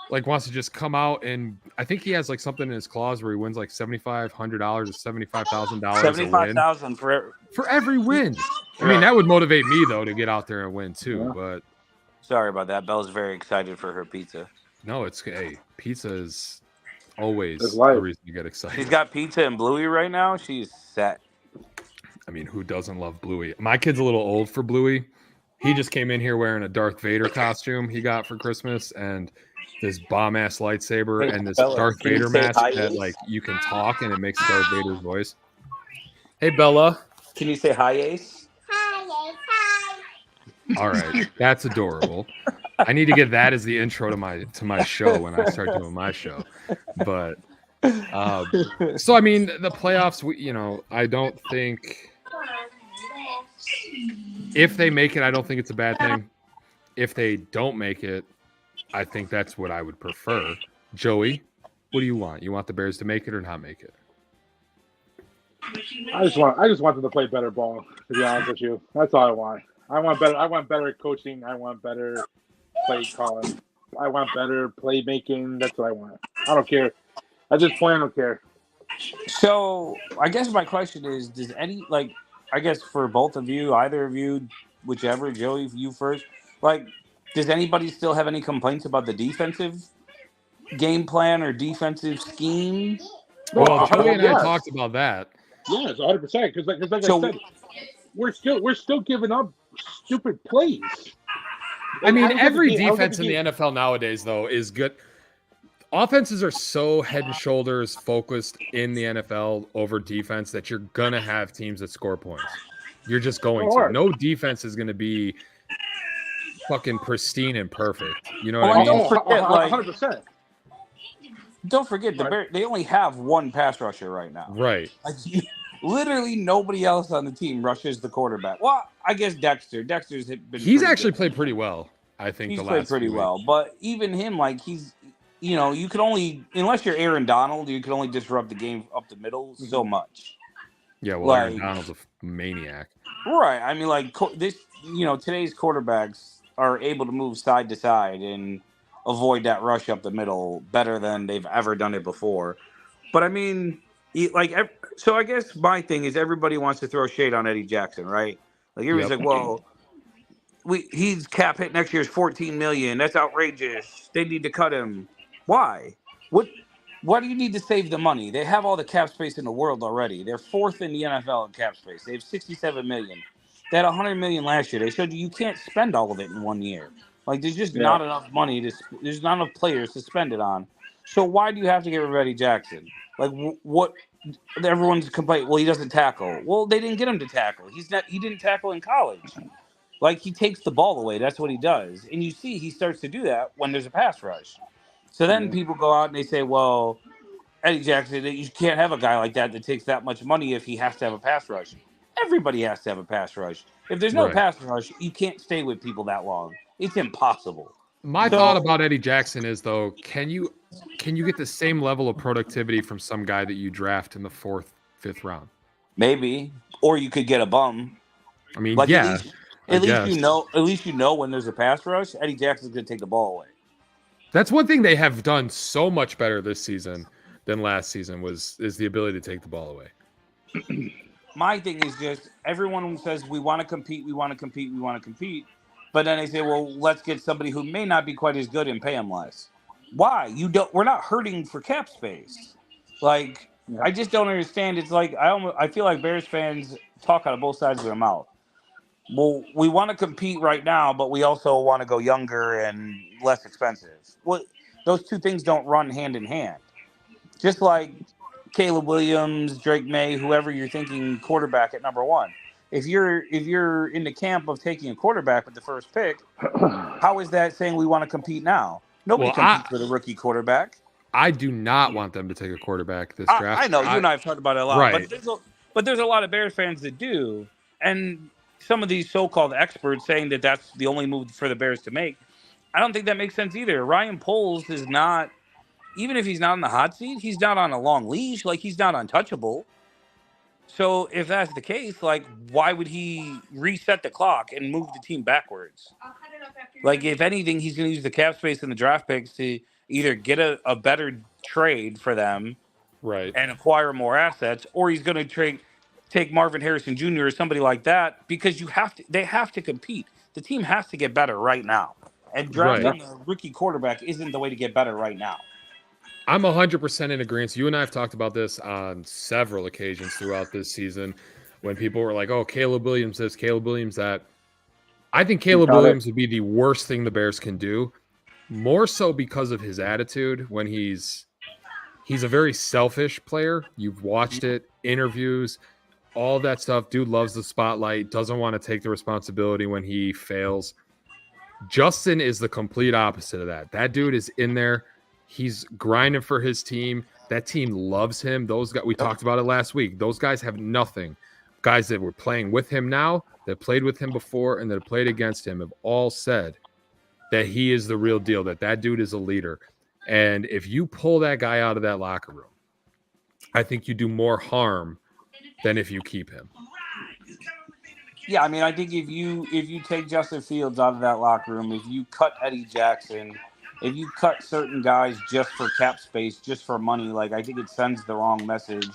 Speaker 4: like wants to just come out and I think he has like something in his clause where he wins like $7,500 or $75,000 a win
Speaker 1: 75,000 for
Speaker 4: every win. I
Speaker 1: Right.
Speaker 4: mean, that would motivate me though to get out there and win too.
Speaker 5: Yeah.
Speaker 4: But
Speaker 1: Sorry about that. Belle's very excited for her pizza.
Speaker 4: no, it's pizza is always
Speaker 5: That's life.
Speaker 4: a reason to get excited.
Speaker 1: She's got pizza and Bluey right now. She's set.
Speaker 4: I mean, who doesn't love Bluey? My kid's a little old for Bluey. He just came in here wearing a Darth Vader costume he got for Christmas and this bomb ass lightsaber
Speaker 1: Hey,
Speaker 4: and this
Speaker 1: Bella,
Speaker 4: Darth
Speaker 1: can you
Speaker 4: Vader
Speaker 1: say
Speaker 4: mask
Speaker 1: hi,
Speaker 4: that
Speaker 1: Ace?
Speaker 4: like you can talk and it makes Darth Vader's voice. Hey Bella.
Speaker 1: Can you say hi, Ace?
Speaker 4: All right, that's adorable. I need to get that as the intro to my show when I start doing my show. But so I mean, the playoffs. I don't think if they make it, I don't think it's a bad thing. If they don't make it, I think that's what I would prefer. Joey, what do you want? You want the Bears to make it or not make it?
Speaker 5: I just want them to play better ball. To be honest with you, that's all I want. I want better coaching. I want better play calling. I want better playmaking. That's what I want. I don't care. At this point, I don't care.
Speaker 1: So I guess my question is, does any I guess for both of you, either of you, whichever, Joey, you first, does anybody still have any complaints about the defensive game plan or defensive scheme?
Speaker 4: Well, Joey and I
Speaker 5: yes.
Speaker 4: talked about that.
Speaker 5: Yes, 100%. Because like
Speaker 1: So-
Speaker 5: I said, we're still giving up stupid plays.
Speaker 4: I mean,
Speaker 5: don't get
Speaker 4: every
Speaker 5: the game- I don't get
Speaker 4: defense in the NFL nowadays, though, is good. Offenses are so head and shoulders focused in the NFL over defense that you're going to have teams that score points. You're just going to. No defense is going to be fucking pristine and perfect. You know what I mean?
Speaker 1: Don't forget,
Speaker 5: 100%.
Speaker 1: Don't forget, the Bears, they only have one pass rusher right now.
Speaker 4: Right.
Speaker 1: Literally nobody else on the team rushes the quarterback. Well, I guess Dexter. Dexter's been.
Speaker 4: He's
Speaker 1: pretty
Speaker 4: actually
Speaker 1: good.
Speaker 4: played pretty well, I think.
Speaker 1: He's
Speaker 4: the
Speaker 1: played
Speaker 4: last
Speaker 1: pretty
Speaker 4: few
Speaker 1: well,
Speaker 4: weeks.
Speaker 1: but even him, he's, you can only, unless you're Aaron Donald, you can only disrupt the game up the middle so much.
Speaker 4: Yeah, well, Aaron Donald's a maniac.
Speaker 1: Right. I mean, today's quarterbacks are able to move side to side and avoid that rush up the middle better than they've ever done it before. But I mean, so I guess my thing is everybody wants to throw shade on Eddie Jackson, right? Like everybody's like, well, he's cap hit next year's $14 million. That's outrageous. They need to cut him. Why? Why do you need to save the money? They have all the cap space in the world already. They're fourth in the NFL in cap space. They have $67 million. They had $100 million last year. They showed you can't spend all of it in 1 year. There's just not enough money there's not enough players to spend it on. So why do you have to get rid of Eddie Jackson? What? Everyone's complaining. Well, he doesn't tackle. Well, they didn't get him to tackle. He didn't tackle in college. He takes the ball away. That's what he does. And you see, he starts to do that when there's a pass rush. So then people go out and they say, well, Eddie Jackson, you can't have a guy like that takes that much money if he has to have a pass rush. Everybody has to have a pass rush. If there's no pass rush, you can't stay with people that long. It's impossible.
Speaker 4: My thought about Eddie Jackson is, though, can you get the same level of productivity from some guy that you draft in the 4th, 5th round?
Speaker 1: Maybe. Or you could get a bum.
Speaker 4: I mean,
Speaker 1: At least you know when there's a pass rush, Eddie Jackson's going to take the ball away.
Speaker 4: That's one thing they have done so much better this season than last season is the ability to take the ball away.
Speaker 1: My thing is just everyone says we want to compete, but then they say, well, let's get somebody who may not be quite as good and pay them less. Why? We're not hurting for cap space. I just don't understand. It's I feel like Bears fans talk out of both sides of their mouth. Well, we want to compete right now, but we also want to go younger and less expensive. Well, those two things don't run hand in hand. Just like Caleb Williams, Drake May, whoever you're thinking quarterback at number one. If you're in the camp of taking a quarterback with the first pick, how is that saying we want to compete now? Nobody competes with a rookie quarterback.
Speaker 4: I do not want them to take a quarterback this draft.
Speaker 1: I know you and I have talked about it a lot,
Speaker 4: right.
Speaker 1: but there's a lot of Bears fans that do, and some of these so-called experts saying that that's the only move for the Bears to make. I don't think that makes sense either. Ryan Poles is not, even if he's not in the hot seat, he's not on a long leash. Like, he's not untouchable. So if that's the case, like, why would he reset the clock and move the team backwards? Like, if anything, he's going to use the cap space and the draft picks to either get a better trade for them
Speaker 4: Right.
Speaker 1: and acquire more assets, or he's going to take Marvin Harrison Jr. or somebody like that, because they have to compete. The team has to get better right now. And drafting a rookie quarterback isn't the way to get better right now.
Speaker 4: I'm 100% in agreement. You and I have talked about this on several occasions throughout this season when people were like, oh, Caleb Williams this, Caleb Williams that. I think Caleb Williams would be the worst thing the Bears can do, more so because of his attitude when he's a very selfish player. You've watched it, interviews, all that stuff. Dude loves the spotlight, doesn't want to take the responsibility when he fails. Justin is the complete opposite of that. That dude is in there. He's grinding for his team. That team loves him. Those guys, we talked about it last week. Those guys have nothing. Guys that were playing with him now, that played with him before, and that played against him have all said that he is the real deal, that dude is a leader. And if you pull that guy out of that locker room, I think you do more harm than if you keep him.
Speaker 1: Yeah, I mean, I think if you take Justin Fields out of that locker room, if you cut Eddie Jackson, if you cut certain guys just for cap space, just for money, like, I think it sends the wrong message.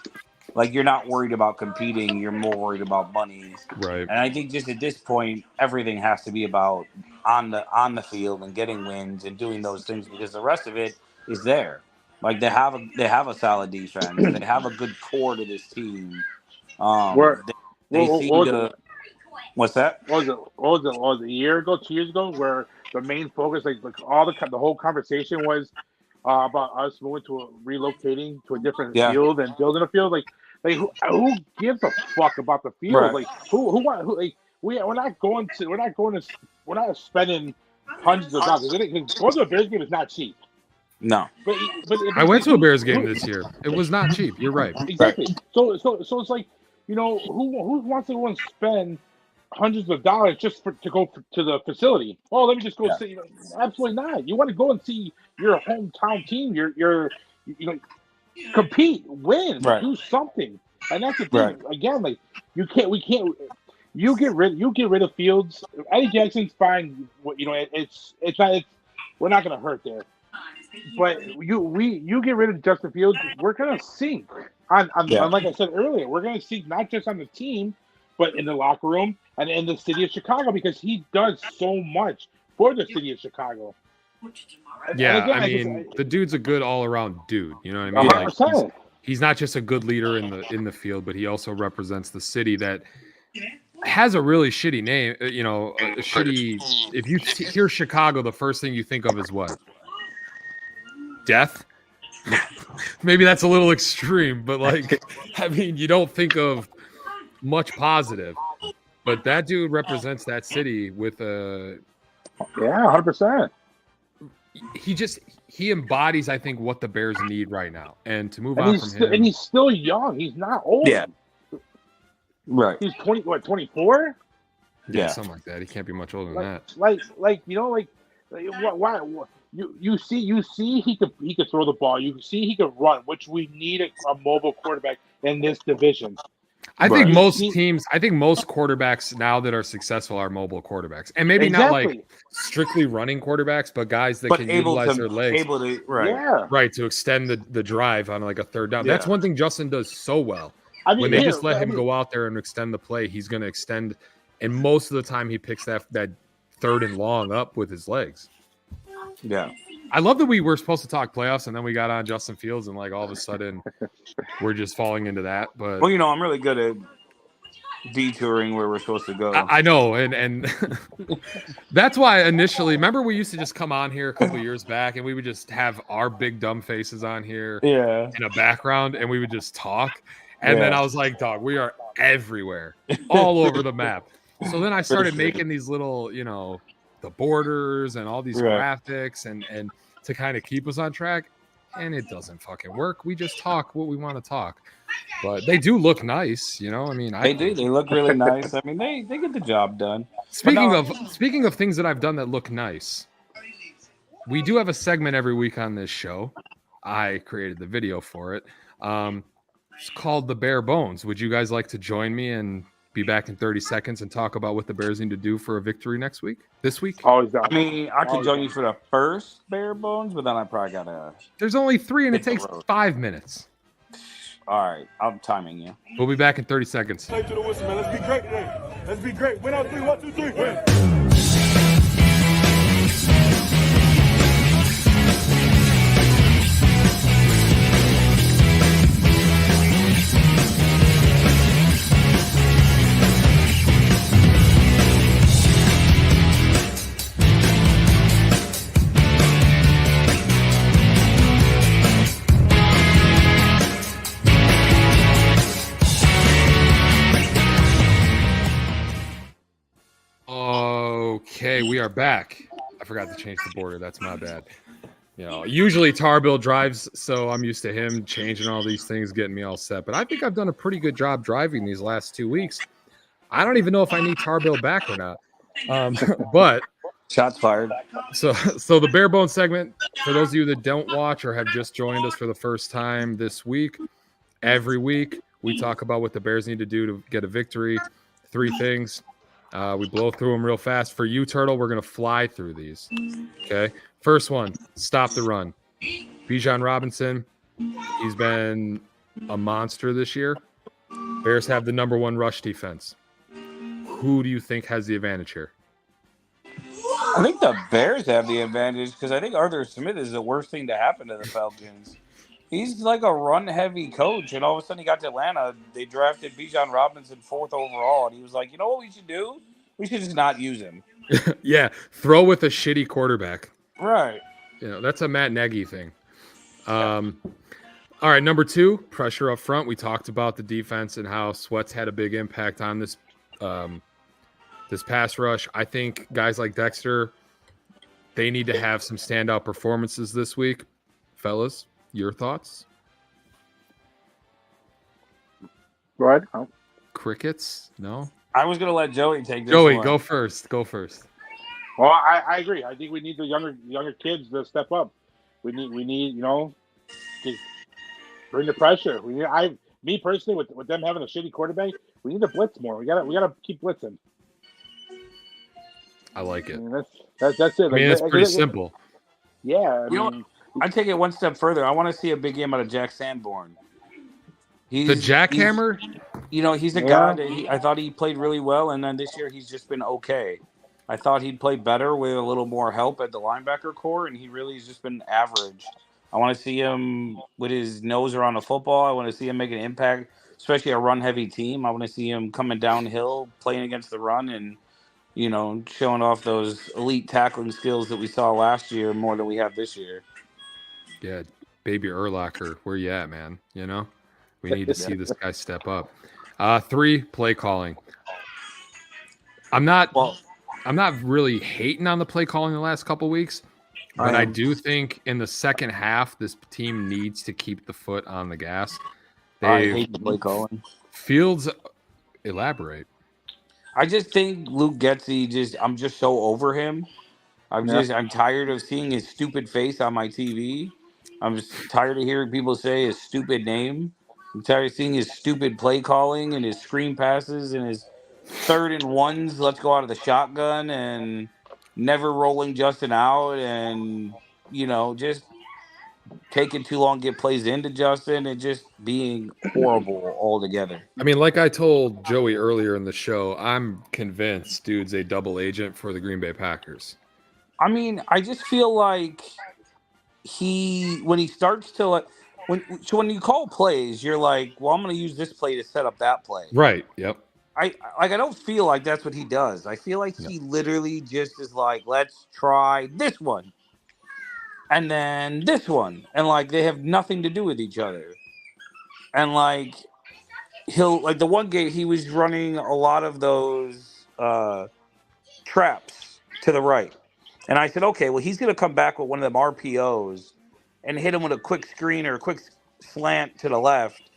Speaker 1: Like, you're not worried about competing, you're more worried about money.
Speaker 4: Right.
Speaker 1: And I think just at this point, everything has to be about on the field and getting wins and doing those things, because the rest of it is there. Like, they have a solid defense, they have a good core to this team. They seem to. What's that?
Speaker 5: What was it a year ago, 2 years ago, where the main focus, like the whole conversation was about us moving relocating to a different field and building a field. Like who gives a fuck about the field?
Speaker 1: Right.
Speaker 5: Like who like we're not spending hundreds of dollars. Going to a Bears game is not cheap.
Speaker 1: No.
Speaker 5: But
Speaker 4: I went to a Bears game this year. It was not cheap. You're right.
Speaker 5: Exactly. So it's like, you know, who wants to go and spend hundreds of dollars just to go to the facility? Oh, let me just go see. You know, absolutely not. You want to go and see your hometown team. You know, compete, win, do something. And that's the thing.
Speaker 1: Right.
Speaker 5: Again, like we can't. You get rid of Fields. Eddie Jackson's fine. You know, we're not going to hurt there. But you get rid of Justin Fields, we're going to sink. On like I said earlier, we're going to sink not just on the team, but in the locker room and in the city of Chicago, because he does so much for the city of Chicago.
Speaker 4: Yeah, again, I mean, the dude's a good all-around dude. You know what I mean? Like, he's not just a good leader in the field, but he also represents the city that has a really shitty name. You know, a shitty. If you hear Chicago, the first thing you think of is what? Death. Maybe that's a little extreme, but like, I mean, you don't think of much positive, but that dude represents that city with a
Speaker 5: 100%.
Speaker 4: He embodies, I think, what the Bears need right now. And to move on from him,
Speaker 5: and he's still young. He's not old.
Speaker 1: Yeah. Right.
Speaker 5: He's 24?
Speaker 4: Yeah, something like that. He can't be much older than that.
Speaker 5: Like you know, why? You see he could throw the ball. You see he could run, which we need a mobile quarterback in this division.
Speaker 4: I think most quarterbacks now that are successful are mobile quarterbacks, and maybe not like strictly running quarterbacks, but guys that can utilize their legs, to extend the drive on like a third down. Yeah. That's one thing Justin does so well. I mean, when they just let him go out there and extend the play, he's going to extend, and most of the time he picks that third and long up with his legs.
Speaker 1: Yeah.
Speaker 4: I love that we were supposed to talk playoffs and then we got on Justin Fields and like all of a sudden we're just falling into that. But
Speaker 1: well, you know, I'm really good at detouring where we're supposed to go.
Speaker 4: I know, and that's why initially, remember we used to just come on here a couple of years back and we would just have our big dumb faces on here in a background and we would just talk. And then I was like, dog, we are everywhere, all over the map. So then I started making these little, you know, the borders and all these graphics and to kind of keep us on track. and it doesn't fucking work. We just talk what we want to talk. But they do look nice, you know. I mean,
Speaker 1: They do. They look really nice. I mean, they get the job done.
Speaker 4: Speaking of things that I've done that look nice, we do have a segment every week on this show. I created the video for it. It's called The Bare Bones. Would you guys like to join me and be back in 30 seconds and talk about what the Bears need to do for a victory this week?
Speaker 5: Always down.
Speaker 1: I mean, I could join you for the first bare bones, but then I probably gotta.
Speaker 4: There's only 3, and it takes 5 minutes.
Speaker 1: All right, I'm timing you.
Speaker 4: We'll be back in 30 seconds.
Speaker 6: Play to the whistle, man. Let's be great today. Let's be great. Win out 3, 1, 2, 3. Win.
Speaker 4: Okay, we are back. I forgot to change the border. That's my bad. You know, usually Tarbill drives, so I'm used to him changing all these things, getting me all set. But I think I've done a pretty good job driving these last 2 weeks. I don't even know if I need Tarbill back or not. But
Speaker 1: shots fired.
Speaker 4: So the bare bones segment, for those of you that don't watch or have just joined us for the first time this week, every week we talk about what the Bears need to do to get a victory. 3 things. We blow through them real fast. For you, Turtle, we're going to fly through these. Okay. First one, stop the run. Bijan Robinson, he's been a monster this year. Bears have the number 1 rush defense. Who do you think has the advantage here?
Speaker 1: I think the Bears have the advantage because I think Arthur Smith is the worst thing to happen to the Falcons. He's like a run-heavy coach, and all of a sudden he got to Atlanta. They drafted Bijan Robinson 4th overall, and he was like, you know what we should do? We should just not use him.
Speaker 4: Yeah, throw with a shitty quarterback.
Speaker 1: Right.
Speaker 4: You know, that's a Matt Nagy thing. All right, number 2, pressure up front. We talked about the defense and how Sweats had a big impact on this this pass rush. I think guys like Dexter, they need to have some standout performances this week. Fellas, your thoughts?
Speaker 5: Go ahead. Oh.
Speaker 4: Crickets? No?
Speaker 1: I was going to let Joey take this
Speaker 4: Joey,
Speaker 1: one.
Speaker 4: go first. Go first.
Speaker 5: Well, I agree. I think we need the younger kids to step up. We need to bring the pressure. Me personally, with them having a shitty quarterback, we need to blitz more. We gotta keep blitzing.
Speaker 4: I like it.
Speaker 5: I mean, that's it.
Speaker 4: I mean, it's pretty simple.
Speaker 5: Yeah.
Speaker 1: I take it one step further. I want to see a big game out of Jack Sanborn.
Speaker 4: The jackhammer?
Speaker 1: He's a guy that I thought he played really well, and then this year he's just been okay. I thought he'd play better with a little more help at the linebacker core, and he really has just been average. I want to see him with his nose around the football. I want to see him make an impact, especially a run-heavy team. I want to see him coming downhill, playing against the run, and showing off those elite tackling skills that we saw last year more than we have this year.
Speaker 4: Yeah, baby Urlacher, where you at, man? We need to see this guy step up. 3, play calling. I'm not really hating on the play calling the last couple weeks, but I do think in the second half, this team needs to keep the foot on the gas.
Speaker 1: I hate the play calling.
Speaker 4: Fields, elaborate.
Speaker 1: I just think Luke Getsy, I'm just so over him. I'm tired of seeing his stupid face on my TV. I'm just tired of hearing people say his stupid name. I'm tired of seeing his stupid play calling and his screen passes and his 3rd and 1s. Let's go out of the shotgun and never rolling Justin out and, just taking too long to get plays into Justin and just being horrible altogether.
Speaker 4: I mean, like I told Joey earlier in the show, I'm convinced dude's a double agent for the Green Bay Packers.
Speaker 1: I mean, I just feel like when he starts to when you call plays, you're like, well, I'm going to use this play to set up that play.
Speaker 4: Right. Yep.
Speaker 1: I don't feel like that's what he does. I feel like he literally just is like, let's try this one. And then this one. And they have nothing to do with each other. And the one game he was running a lot of those traps to the right. And I said, okay, well, he's going to come back with one of them RPOs and hit him with a quick screen or a quick slant to the left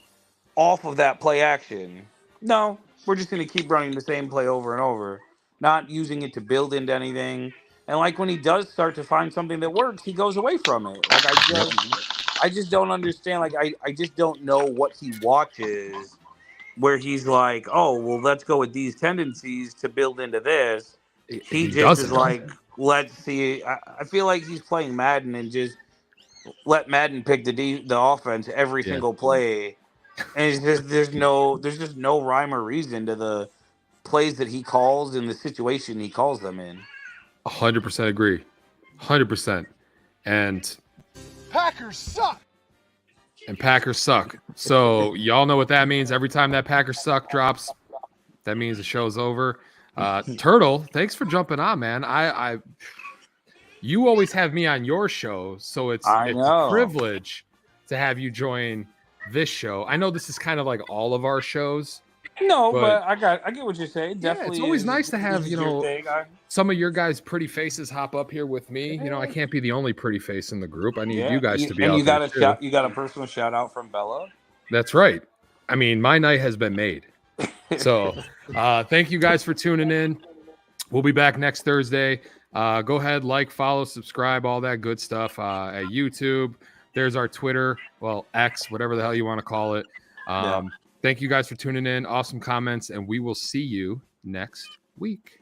Speaker 1: off of that play action. No, we're just going to keep running the same play over and over, not using it to build into anything. And like when he does start to find something that works, he goes away from it. Like I just don't understand. Like I just don't know what he watches where he's like, oh, well, let's go with these tendencies to build into this. He just
Speaker 4: doesn't.
Speaker 1: is like, let's see. I feel like he's playing Madden and just let Madden pick the offense every single play. And it's just there's just no rhyme or reason to the plays that he calls and the situation he calls them in.
Speaker 4: 100% agree. 100%. And
Speaker 6: Packers suck.
Speaker 4: And Packers suck. So y'all know what that means. Every time that Packers suck drops, that means the show's over. Turtle, thanks for jumping on, man. You always have me on your show, so it's a privilege to have you join this show. I know this is kind of like all of our shows.
Speaker 1: No, but I get what you're saying. Definitely,
Speaker 4: it's always nice to have some of your guys' pretty faces hop up here with me. You know, I can't be the only pretty face in the group. I need you guys to be. And
Speaker 1: you got a personal shout out from Bella.
Speaker 4: That's right. I mean, my night has been made. So, thank you guys for tuning in. We'll be back next Thursday. Go ahead, like, follow, subscribe, all that good stuff at YouTube. There's our Twitter, well, X, whatever the hell you want to call it. Thank you guys for tuning in. Awesome comments, and we will see you next week.